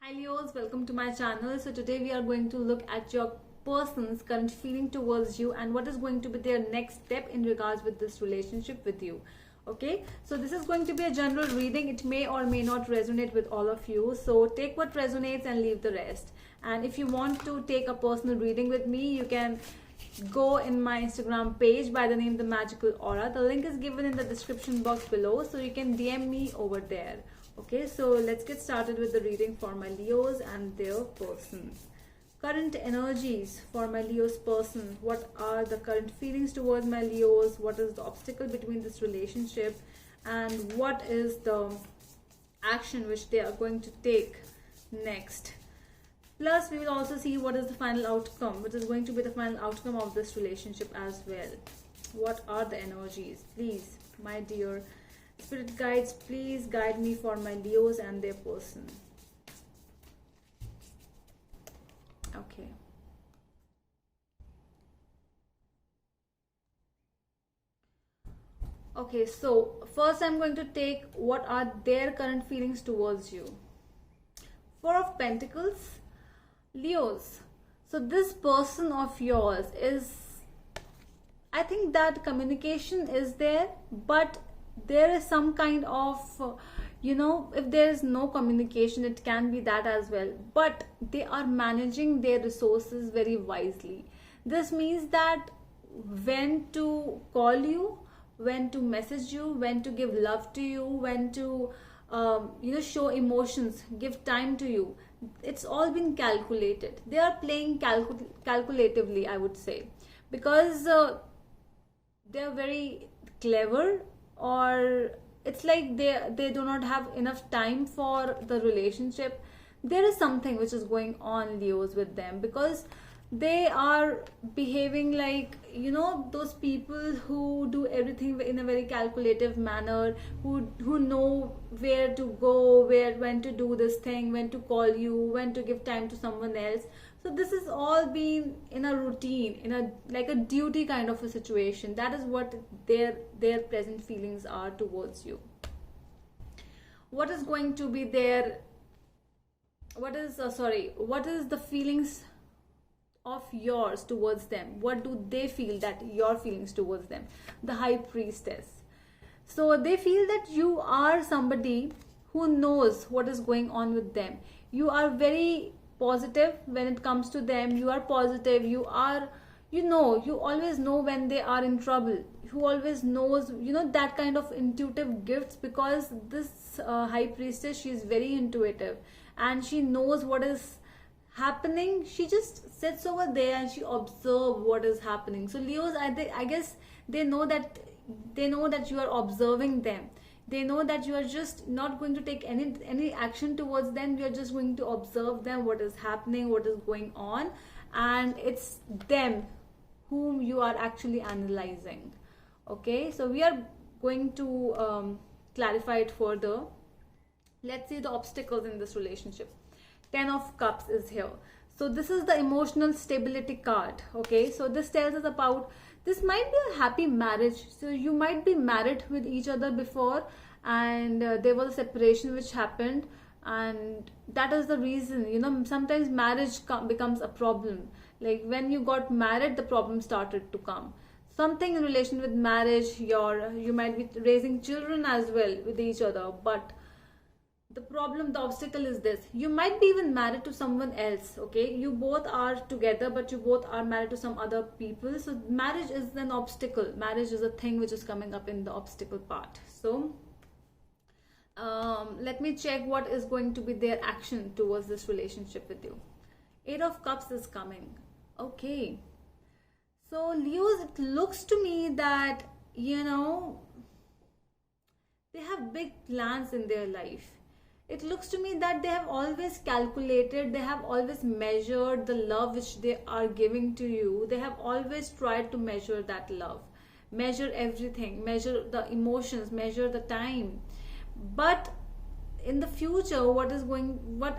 Hi Leos, welcome to my channel. So today we are going to look at your person's current feeling towards you and what is going to be their next step in regards with this relationship with you. Okay, so this is going to be a general reading. It may or may not resonate with all of you. So take what resonates and leave the rest. And if you want to take a personal reading with me, you can go in my Instagram page by the name The Magical Aura. The link is given in the description box below, so you can DM me over there. Okay, so let's get started with the reading for my Leos and their persons. Current energies for my Leo's person. What are the current feelings towards my Leos? What is the obstacle between this relationship? And what is the action which they are going to take next? Plus, we will also see what is the final outcome, which is going to be the final outcome of this relationship as well. What are the energies? Please, my dear Spirit guides, please guide me for my Leos and their person. Okay. Okay, so first I'm going to take what are their current feelings towards you. Four of Pentacles, Leos. So this person of yours is, I think that communication is there, but there is some kind of if there is no communication, it can be that as well, but they are managing their resources very wisely. This means that when to call you, when to message you, when to give love to you, when to show emotions, give time to you, it's all been calculated. They are playing calculatively, I would say, because they are very clever, or it's like they do not have enough time for the relationship. There is something which is going on, Leos, with them, because they are behaving like those people who do everything in a very calculative manner, who know where to go, when to do this thing, when to call you, when to give time to someone else. So this is all been in a routine, in a like a duty kind of a situation. That is what their present feelings are towards you. What is going to be their what is the feelings of yours towards them? What do they feel that your feelings towards them? The High Priestess. So they feel that you are somebody who knows what is going on with them. You are very positive when it comes to them. You are positive. You always know when they are in trouble. Who always knows, that kind of intuitive gifts, because this High Priestess, she is very intuitive and she knows what is happening. She just sits over there and she observes what is happening. So Leos, I guess they know that you are observing them. They know that you are just not going to take any action towards them. You are just going to observe them, what is happening, what is going on, and it's them whom you are actually analyzing. Okay, so we are going to clarify it further. Let's see the obstacles in this relationship. 10 of Cups is here. So this is the emotional stability card. Okay, so this tells us about, this might be a happy marriage. So you might be married with each other before, and there was a separation which happened, and that is the reason, sometimes marriage becomes a problem. Like when you got married, the problem started to come. Something in relation with marriage, you might be raising children as well with each other, but the obstacle is this: you might be even married to someone else. Okay, you both are together, but you both are married to some other people. So marriage is an obstacle. Marriage is a thing which is coming up in the obstacle part. So let me check what is going to be their action towards this relationship with you. 8 of Cups is coming. Okay, so Leos, it looks to me that they have big plans in their life. It looks to me that they have always calculated, they have always measured the love which they are giving to you. They have always tried to measure that love, measure everything, measure the emotions, measure the time. But in the future, what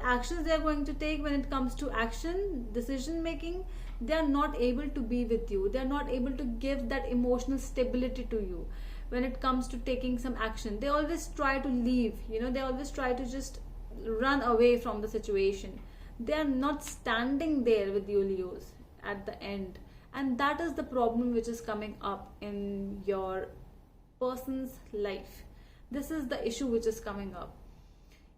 actions they are going to take when it comes to action, decision making, they are not able to be with you. They are not able to give that emotional stability to you. when it comes to taking some action. They always try to leave, they always try to just run away from the situation. They are not standing there with you, Leos, at the end. And that is the problem which is coming up in your person's life. This is the issue which is coming up.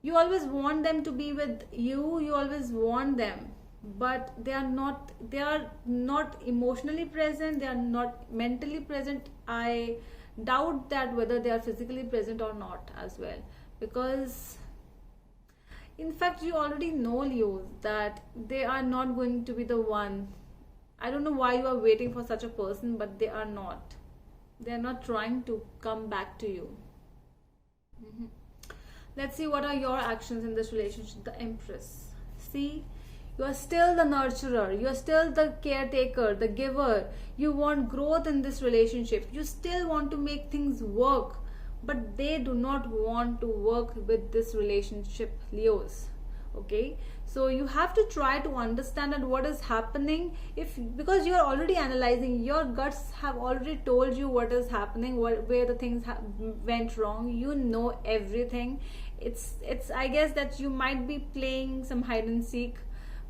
You always want them to be with you, you always want them, but they are not emotionally present, they are not mentally present. I doubt that whether they are physically present or not as well, because in fact you already know, Leo, that they are not going to be the one. I don't know why you are waiting for such a person, but they are not trying to come back to you. Let's see what are your actions in this relationship. The Empress. See, you are still the nurturer, you are still the caretaker, the giver. You want growth in this relationship, you still want to make things work, but they do not want to work with this relationship, Leos. Okay, so you have to try to understand that what is happening, because you are already analyzing, your guts have already told you what is happening, where the things went wrong. You know everything. It's I guess that you might be playing some hide and seek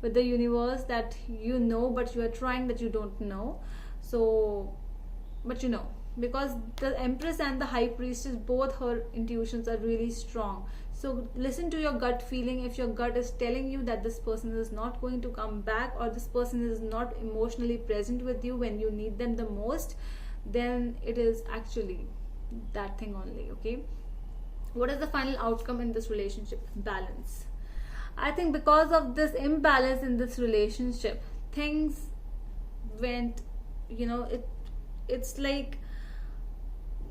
with the universe, that you know, but you are trying that you don't know. So, but you know, because the Empress and the High Priestess, both her intuitions are really strong. So listen to your gut feeling. If your gut is telling you that this person is not going to come back, or this person is not emotionally present with you when you need them the most, then it is actually that thing only. Okay, what is the final outcome in this relationship? Balance. I think because of this imbalance in this relationship, things went, it's like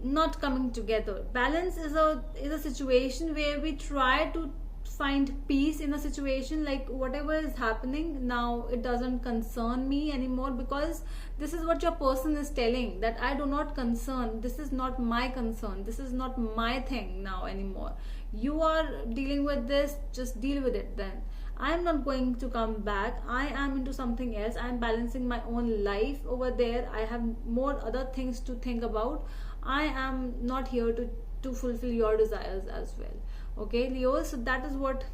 not coming together. Balance is a situation where we try to find peace in a situation, like whatever is happening now, it doesn't concern me anymore, because this is what your person is telling, that I do not concern, this is not my concern, this is not my thing now anymore. You are dealing with this, just deal with it then. I am not going to come back. I am into something else. I am balancing my own life over there. I have more other things to think about. I am not here to fulfill your desires as well. Okay, Leo, so that is what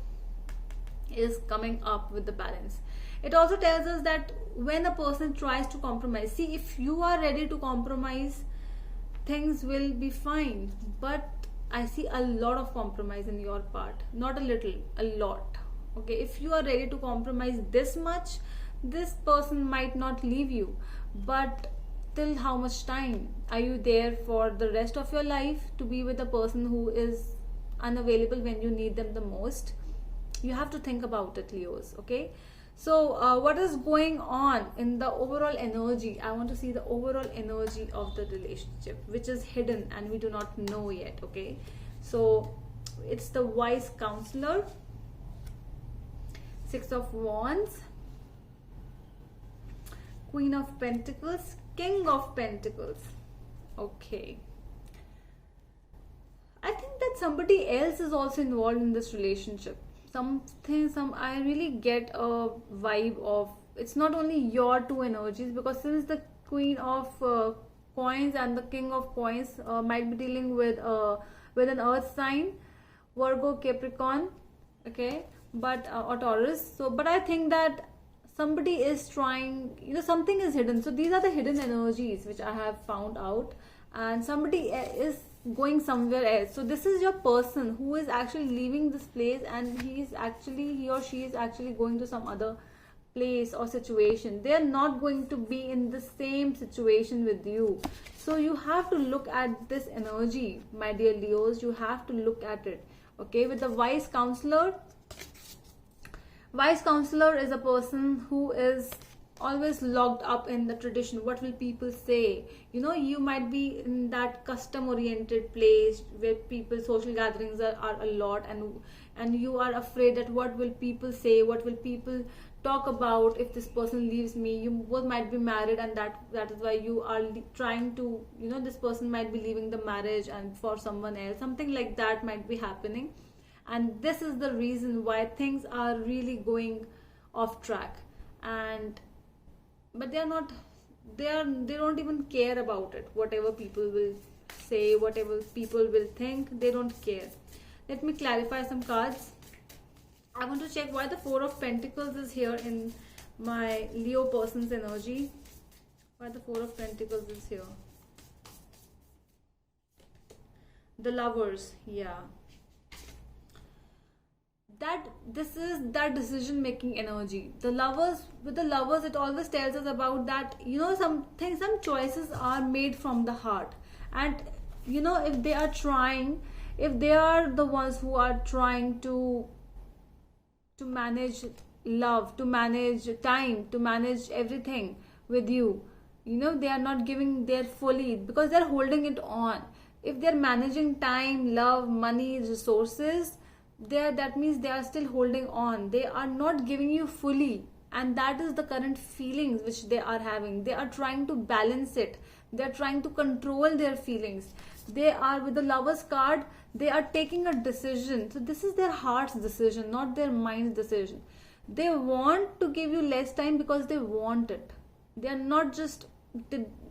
is coming up with the balance. It also tells us that when a person tries to compromise, see, if you are ready to compromise, things will be fine. But I see a lot of compromise in your part. Not a little, a lot. Okay, if you are ready to compromise this much, this person might not leave you. But till how much time? Are you there for the rest of your life to be with a person who is unavailable when you need them the most? You have to think about it, Leos. Okay, so what is going on in the overall energy? I want to see the overall energy of the relationship, which is hidden and we do not know yet. Okay, so it's the wise counselor, Six of Wands, Queen of Pentacles, King of Pentacles. Okay, I think that somebody else is also involved in this relationship. I really get a vibe of, it's not only your two energies, because since the Queen of Coins and the King of Coins might be dealing with an earth sign, Virgo, Capricorn, okay, but or Taurus. So, but I think that somebody is trying, something is hidden. So these are the hidden energies which I have found out, and somebody is going somewhere else. So this is your person who is actually leaving this place, and he or she is actually going to some other place or situation. They are not going to be in the same situation with you. So you have to look at this energy, my dear Leos. You have to look at it. Okay, with the wise counselor is a person who is always locked up in the tradition. What will people say? You might be in that custom oriented place where social gatherings are a lot, and you are afraid that what will people say, what will people talk about if this person leaves me. You both might be married, and that is why you are trying to, this person might be leaving the marriage and for someone else. Something like that might be happening, and this is the reason why things are really going off track. But they don't even care about it. Whatever people will say, whatever people will think, they don't care. Let me clarify some cards. I want to check why the Four of Pentacles is here in my Leo person's energy. Why the Four of Pentacles is here. The Lovers, yeah. This is that decision making energy. The Lovers, with the Lovers, it always tells us about that, some choices are made from the heart. And if they are trying, if they are the ones who are trying to manage love, to manage time, to manage everything with you, they are not giving their fully, because they're holding it on. If they're managing time, love, money, resources, that means they are still holding on. They are not giving you fully, and that is the current feelings which they are having. They are trying to balance it. They are trying to control their feelings. They are, with the Lovers card, they are taking a decision. So this is their heart's decision, not their mind's decision. They want to give you less time because they want it. They are not just,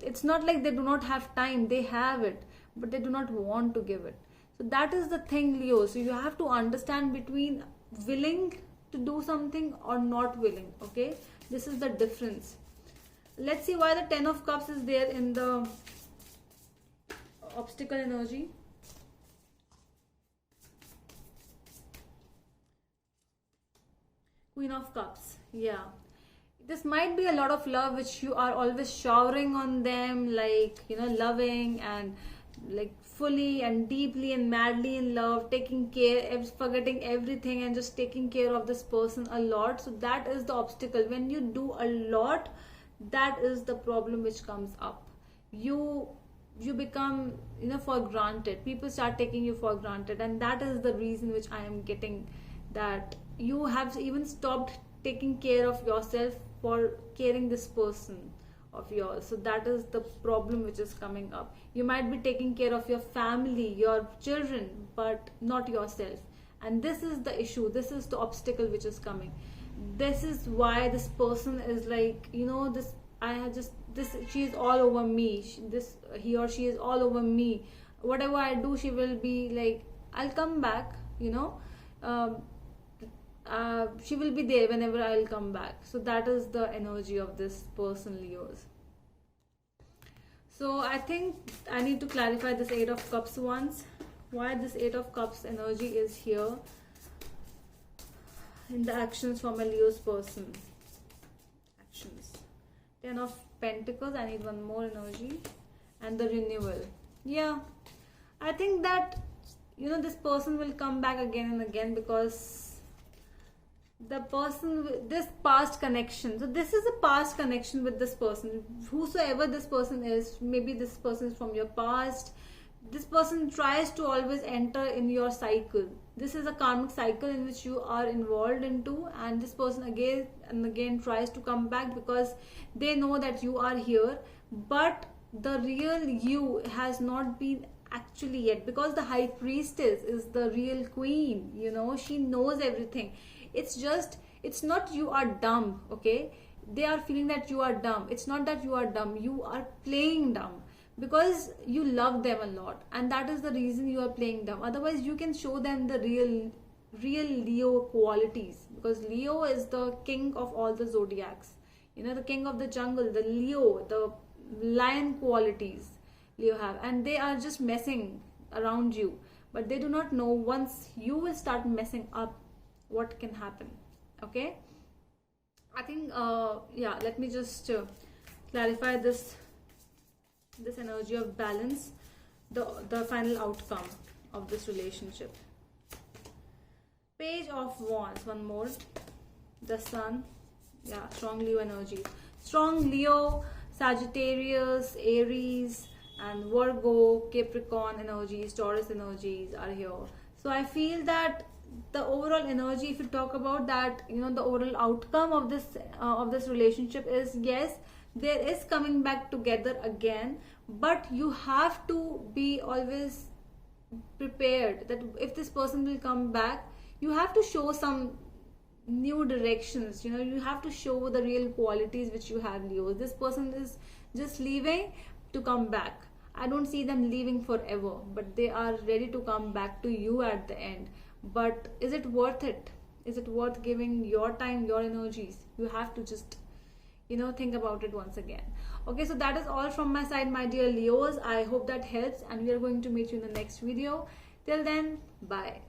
it's not like they do not have time. They have it, but they do not want to give it. So that is the thing, Leo. So you have to understand between willing to do something or not willing. Okay, this is the difference. Let's see why the Ten of Cups is there in the obstacle energy. Queen of Cups, yeah. This might be a lot of love which you are always showering on them, like, loving and like fully and deeply and madly in love, taking care, forgetting everything and just taking care of this person a lot. So that is the obstacle. When you do a lot, that is the problem which comes up. You become, for granted. People start taking you for granted, and that is the reason which I am getting, that you have even stopped taking care of yourself for caring this person of yours. So that is the problem which is coming up. You might be taking care of your family, your children, but not yourself. And this is the issue. This is the obstacle which is coming. This is why this person is like, she is all over me. He or she is all over me. Whatever I do, she will be like, I'll come back, she will be there whenever I'll come back. So that is the energy of this person, Leos. So I think I need to clarify this Eight of Cups once. Why this Eight of Cups energy is here in the actions from a Leo's person. Actions. Ten of Pentacles. I need one more energy. And the renewal. Yeah. I think that, this person will come back again and again, because the person, this past connection, so this is a past connection with this person, whosoever this person is. Maybe this person is from your past. This person tries to always enter in your cycle. This is a karmic cycle in which you are involved into, and this person again and again tries to come back because they know that you are here, but the real you has not been actually yet, because the High Priestess is the real queen. She knows everything. It's not you are dumb, okay? They are feeling that you are dumb. It's not that you are dumb. You are playing dumb because you love them a lot, and that is the reason you are playing dumb. Otherwise, you can show them the real Leo qualities, because Leo is the king of all the zodiacs. The king of the jungle, the Leo, the lion qualities Leo have, and they are just messing around you, but they do not know once you will start messing up, what can happen. Okay, I think let me just clarify this energy of balance, the final outcome of this relationship. Page of Wands, one more. The Sun, yeah, strong Leo energy. Strong Leo, Sagittarius, Aries and Virgo, Capricorn energies, Taurus energies are here. So I feel that the overall energy, if you talk about that, the overall outcome of this relationship is, yes, there is coming back together again, but you have to be always prepared that if this person will come back, you have to show some new directions. You have to show the real qualities which you have, Leo. This person is just leaving to come back. I don't see them leaving forever, but they are ready to come back to you at the end. But is it worth it? Is it worth giving your time, your energies? You have to just, think about it once again. Okay, so that is all from my side, my dear Leos. I hope that helps, and we are going to meet you in the next video. Till then, bye.